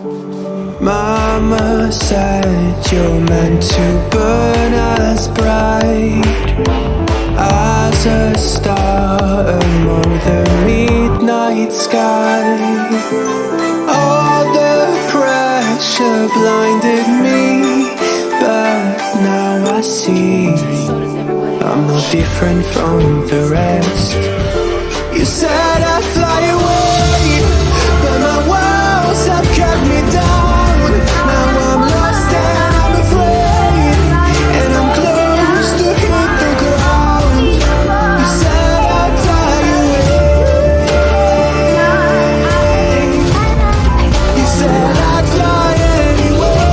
Mama said you're meant to burn as bright as a star among the midnight sky. All the pressure blinded me, but now I see I'm no different from the rest. You said I'd fly away, but my walls have kept me down. Now I'm lost and I'm afraid, and I'm close to hit the ground. You said I'd fly away. You said I'd fly anyway,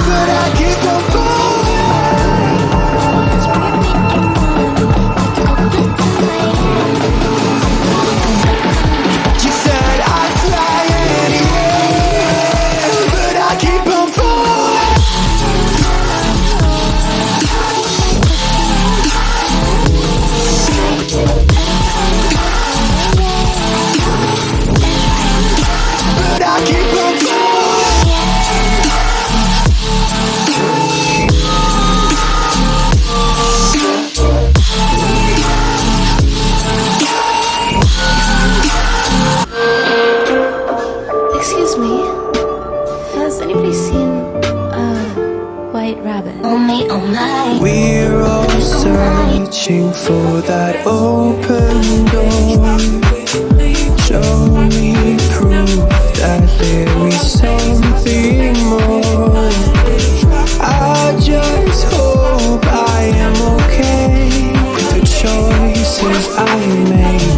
but I keep on falling. You said I'd fly anyway, but I keep on falling. But I keep on falling. Excuse me, has anybody seen a white rabbit? Oh me, oh my. We're all searching for that open door. Show me proof that there is something more. I just hope I am okay with the choices I made.